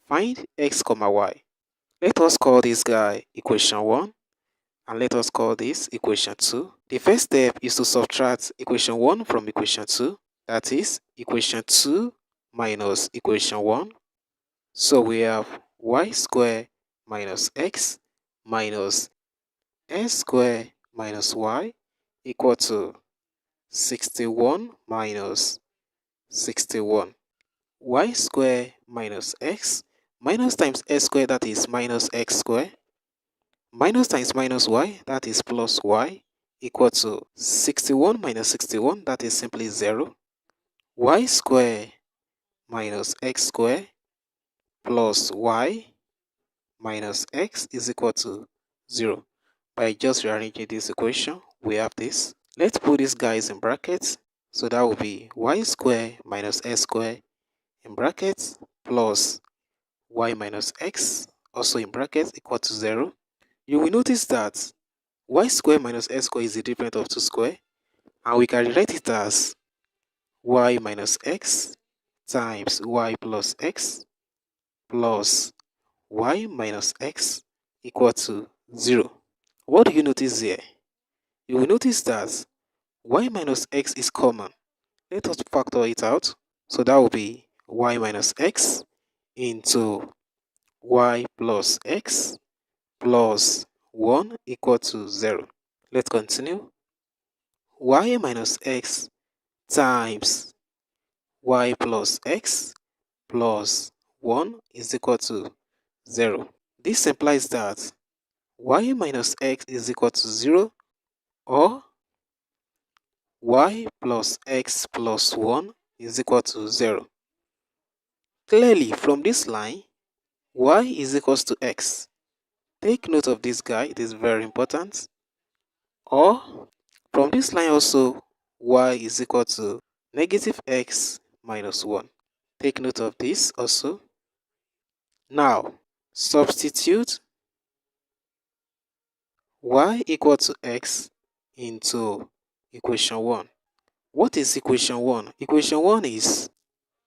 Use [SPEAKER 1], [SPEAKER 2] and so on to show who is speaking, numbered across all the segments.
[SPEAKER 1] Find x comma y. Let us call this guy equation 1 and let us call this equation 2. The first step is to subtract equation 1 from equation 2. That is equation 2 minus equation 1. So we have y squared minus x minus s squared minus y equal to 61 minus 61. Y squared minus x minus times s squared, that is minus x squared, minus times minus y, that is plus y, equal to 61 minus 61, that is simply 0. Y squared minus x squared plus y minus x is equal to 0. By just rearranging this equation, we have this. Let's put these guys in brackets. So that will be y squared minus s squared in brackets plus y minus x also in brackets equal to 0. You will notice that y squared minus s squared is the difference of 2 squared, and we can rewrite it as y minus x times y plus x plus y minus x equal to 0. What do you notice here? You will notice that y minus x is common. Let us factor it out. So that will be y minus x into y plus x plus 1 equal to 0. Let's continue. Y minus x times y plus x plus 1 is equal to 0. This implies that y minus x is equal to 0, or y plus x plus 1 is equal to 0. Clearly, from this line, y is equals to x. Take note of this guy, it is very important. Or, from this line also, y is equal to negative x minus 1. Take note of this also. Now, substitute y equal to x into equation 1. What is equation 1? Equation 1 is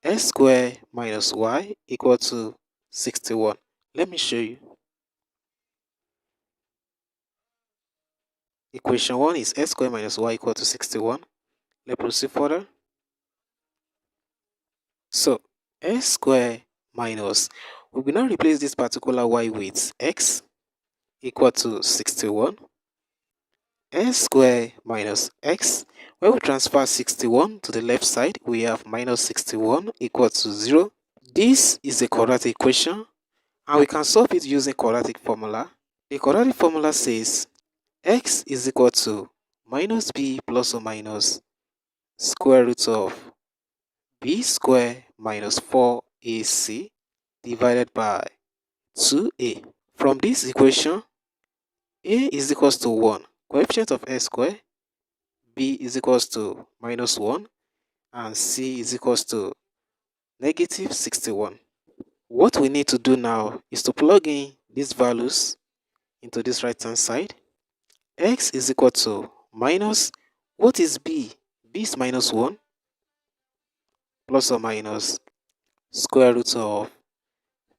[SPEAKER 1] s squared minus y equal to 61. Let me show you. Equation 1 is s squared minus y equal to 61. Let's proceed further. So, s squared minus, we will now replace this particular y with x equal to 61. S squared minus x. When we transfer 61 to the left side, we have minus 61 equal to 0. This is a quadratic equation, and we can solve it using quadratic formula. The quadratic formula says x is equal to minus b plus or minus square root of b squared minus 4ac divided by 2a. From this equation, a is equals to 1. Coefficient of s squared, b is equals to minus 1, and c is equals to negative 61. What we need to do now is to plug in these values into this right hand side. X is equal to minus, what is b? B is minus 1 plus or minus square root of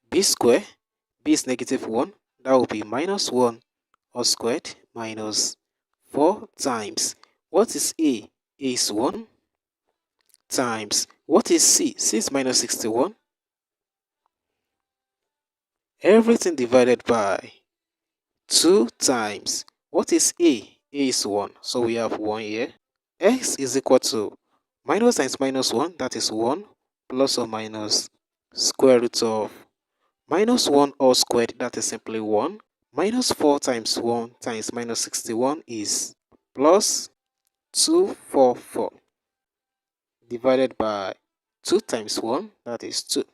[SPEAKER 1] b square. B is negative 1. That will be minus 1 all squared minus 4 times, what is a? A is 1 times, what is c? C is minus 61. Everything divided by 2 times, what is a? A is 1. So we have 1 here. X is equal to minus times minus 1, that is 1, plus or minus square root of minus 1 all squared, that is simply 1. Minus 4 times 1 times minus 61 is plus 244 divided by 2 times 1, that is 2.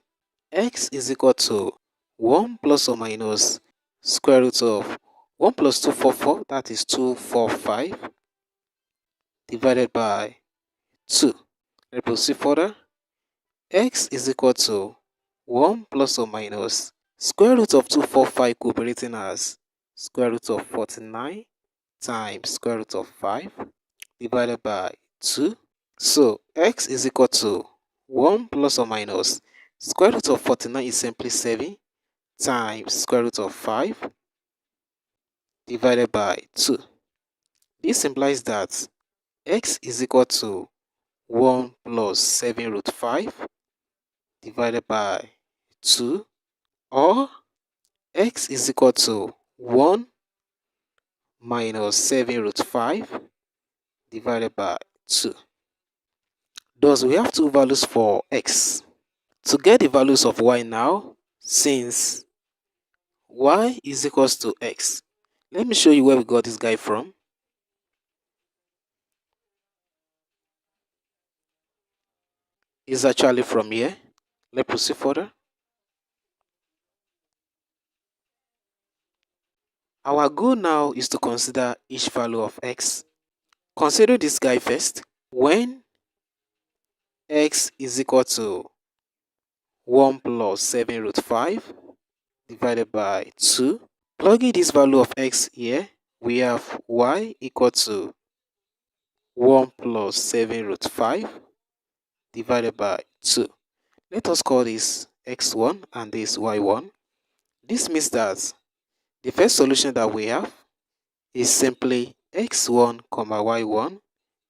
[SPEAKER 1] X is equal to 1 plus or minus square root of 1 plus 244, that is 245 divided by 2. Let's proceed further. X is equal to 1 plus or minus square root of 245 could be written as square root of 49 times square root of 5 divided by 2. So x is equal to 1 plus or minus Square root of 49 is simply 7 times square root of 5 divided by 2. This implies that x is equal to 1 plus 7 root 5 divided by 2, or x is equal to 1 minus 7 root 5 divided by 2. Thus, we have two values for x. To get the values of y now, since y is equals to x, let me show you where we got this guy from. It's actually from here. Let's proceed further. Our goal now is to consider each value of x. Consider this guy first. When x is equal to 1 plus 7 root 5 divided by 2, plugging this value of x here, we have y equal to 1 plus 7 root 5 divided by 2. Let us call this x1 and this y1. This means that the first solution that we have is simply x1 comma y1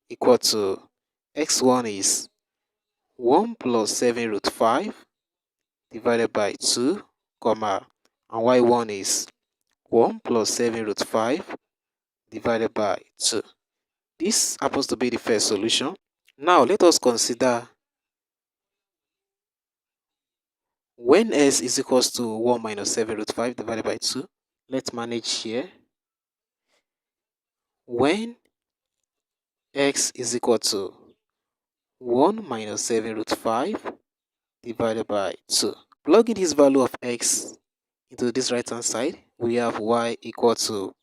[SPEAKER 1] equal to x1 is 1 plus 7 root 5 divided by 2, comma, and y1 is 1 plus 7 root 5 divided by 2. This happens to be the first solution. Now let us consider when s is equals to 1 minus 7 root 5 divided by 2. Let's manage here. When x is equal to 1 minus 7 root 5 divided by 2. Plugging this value of x into this right hand side, we have y equal to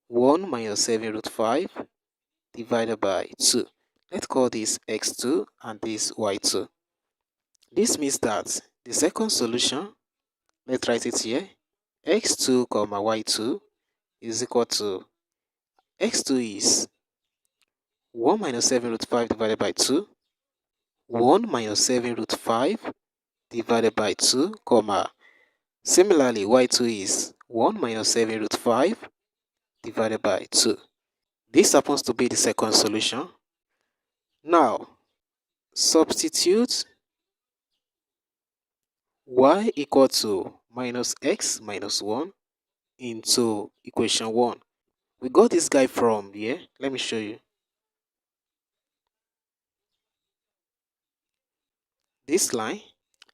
[SPEAKER 1] 1 minus 7 root 5 divided by 2. Let's call this x2 and this y2. This means that the second solution, let's write it here, x2 comma y2 is equal to x2 is 1 minus 7 root 5 divided by 2, 1 minus 7 root 5 divided by 2, comma, similarly y2 is 1 minus 7 root 5 divided by 2. This happens to be the second solution. Now, substitute y equal to minus x minus 1 into equation 1. We got this guy from here. Let me show you. This line.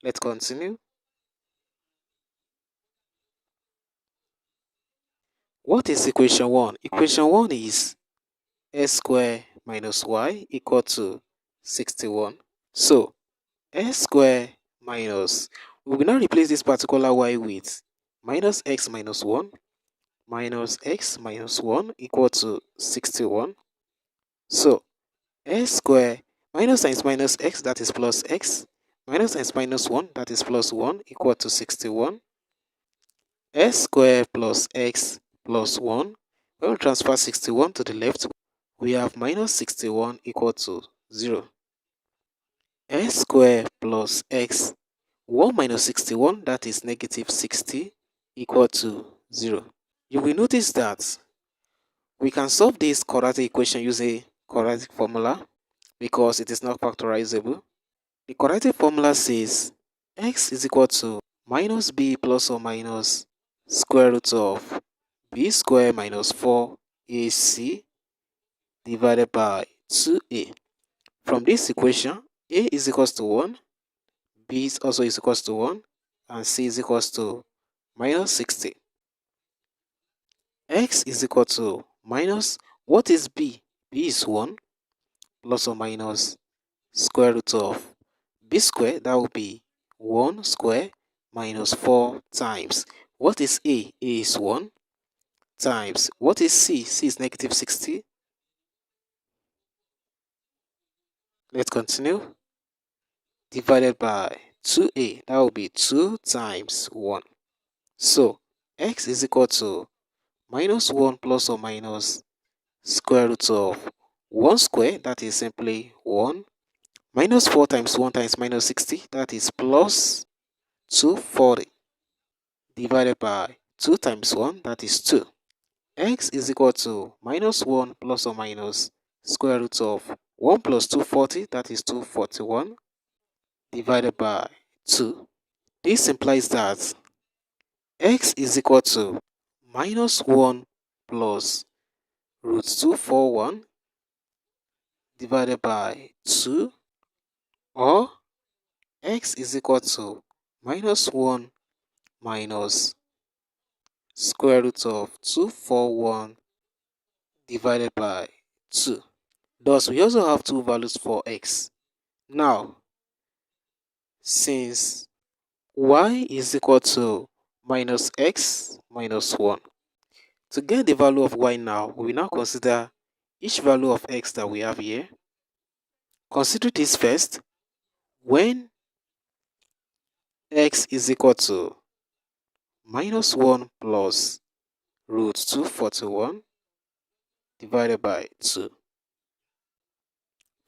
[SPEAKER 1] Let's continue. What is equation 1? Equation 1 is s squared minus y equal to 61. So, s squared minus, we will now replace this particular y with minus x minus 1 minus x minus 1 equal to 61. So, s squared minus times minus x, that is plus x, minus times minus 1, that is plus 1, equal to 61. S squared plus x plus 1. When we transfer 61 to the left, we have minus 61 equal to 0. S squared plus x, 1 minus 61, that is negative 60, equal to 0. You will notice that we can solve this quadratic equation using quadratic formula because it is not factorizable. The quadratic formula says x is equal to minus b plus or minus square root of b squared minus 4ac divided by 2a. From this equation, a is equals to 1, b is also is equals to 1, and c is equals to minus 60. X is equal to minus, what is b? B is 1 plus or minus square root of b squared, that will be 1 square minus 4 times. What is a? A is 1 times. What is c? C is negative 60. Let's continue. Divided by 2a, that will be 2 times 1. So, x is equal to minus 1 plus or minus square root of 1 square, that is simply 1, minus 4 times 1 times minus 60, that is plus 240 divided by 2 times 1, that is 2. X is equal to minus 1 plus or minus square root of 1 plus 240, that is 241, divided by 2. This implies that x is equal to minus 1 plus root 241 divided by 2, or x is equal to minus 1 minus square root of 241 divided by 2. Thus, we also have two values for x. Now, since y is equal to minus x minus 1, to get the value of y now, we will now consider each value of x that we have here. Consider this first. When x is equal to minus 1 plus root 241 divided by 2.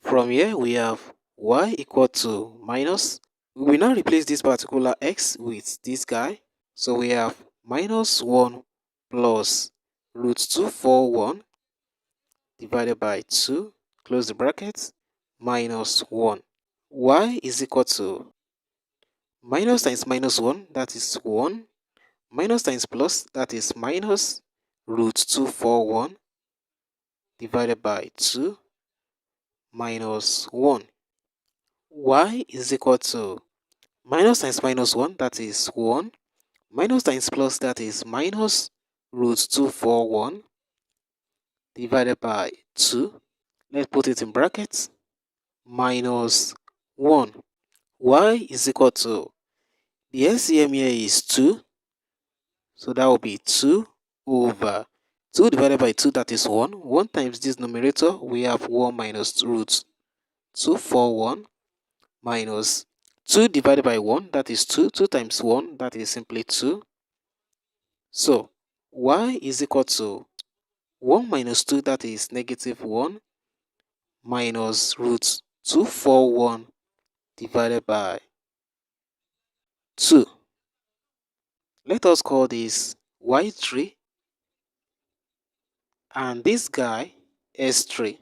[SPEAKER 1] From here, we have y equal to minus. We will now replace this particular x with this guy. So we have minus 1 plus root 241 divided by 2, close the bracket, minus 1. Y is equal to minus times minus 1, that is 1, minus times plus, that is minus root 241 divided by 2, minus 1. Y is equal to minus times minus 1, that is 1, minus times plus, that is minus root 241 divided by 2. Let's put it in brackets, minus 1. Y is equal to, the LCM here is 2, so that will be 2 over 2 divided by 2, that is 1. 1 times this numerator, we have 1 minus root 241 minus 2 divided by 1, that is 2. 2 times 1, that is simply 2. So, y is equal to 1 minus 2, that is negative 1, minus root 241 divided by 2. Let us call this y3 and this guy s3.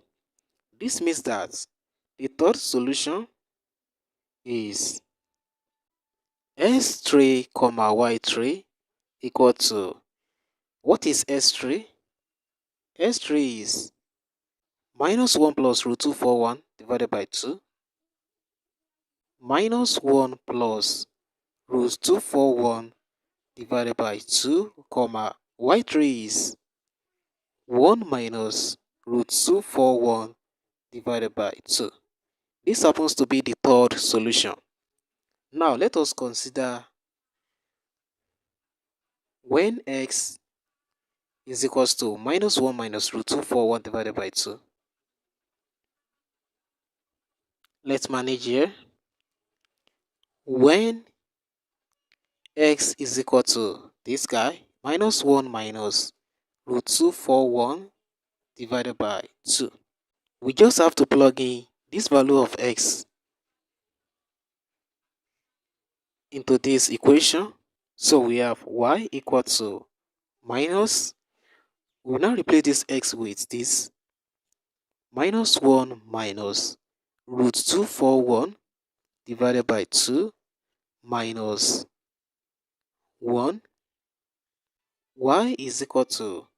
[SPEAKER 1] This means that the third solution is s3 comma y3 equal to, what is s3? s3 is minus 1 plus root 241 divided by 2, minus 1 plus root 241 divided by 2, comma, y3 is 1 minus root 241 divided by 2. This happens to be the third solution. Now, let us consider when x is equals to minus 1 minus root 241 divided by 2. Let's manage here. When x is equal to this guy, minus 1 minus root 241 divided by 2. We just have to plug in this value of x into this equation. So we have y equal to minus, we will now replace this x with this, minus 1 minus root 241 divided by 2 minus 1. Y is equal to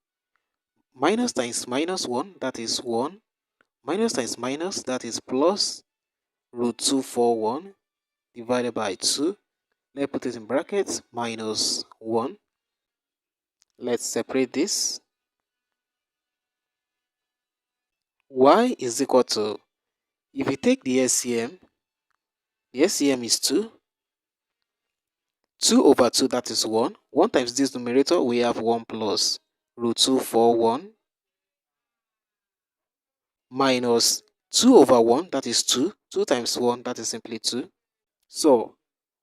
[SPEAKER 1] minus times minus 1, that is 1, minus times minus, that is plus root 241 divided by 2. Let's put it in brackets, minus 1. Let's separate this. Y is equal to, if you take the LCM is 2. 2 over 2, that is 1. 1 times this numerator, we have 1 plus root 241 minus 2 over 1, that is 2. 2 times 1, that is simply 2. So,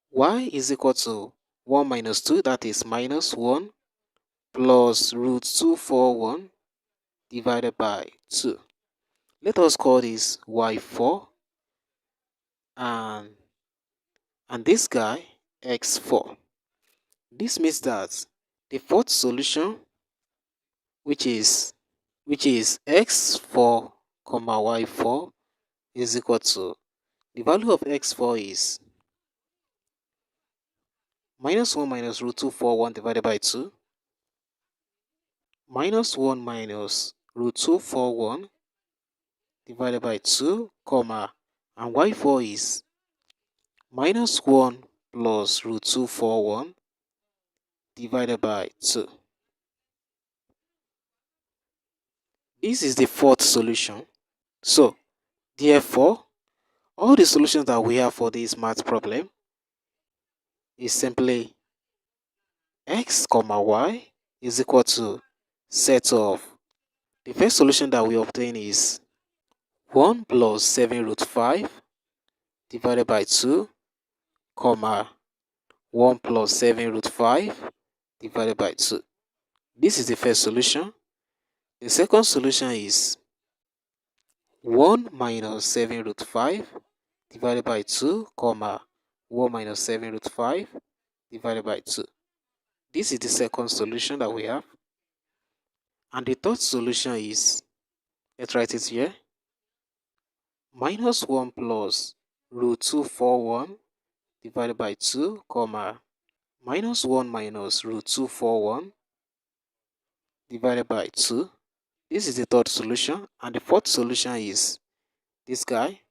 [SPEAKER 1] y is equal to 1 minus 2, that is minus 1, plus root 241 divided by 2. Let us call this y4, and this guy x4. This means that the fourth solution, which is x4 comma y4, is equal to, the value of x4 is minus 1 minus root 241 divided by 2, minus 1 minus root 241 divided by 2, comma, and y4 is minus 1 plus root 241 divided by 2. This is the fourth solution. So, therefore, all the solutions that we have for this math problem is simply x comma y is equal to set of, the first solution that we obtain is 1 plus 7 root 5 divided by 2, comma, 1 plus 7 root 5 divided by 2. This is the first solution. The second solution is 1 minus 7 root 5 divided by 2, comma, 1 minus 7 root 5 divided by 2. This is the second solution that we have. And the third solution is, let's write it here, minus 1 plus root 241 divided by 2, comma, minus 1 minus root 241 divided by 2. This is the third solution. And the fourth solution is this guy,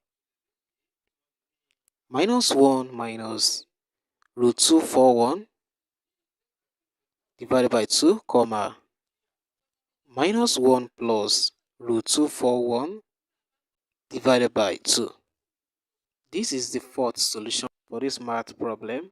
[SPEAKER 1] minus 1 minus root 241 divided by 2, comma, minus 1 plus root 241 divided by 2. This is the fourth solution for this math problem.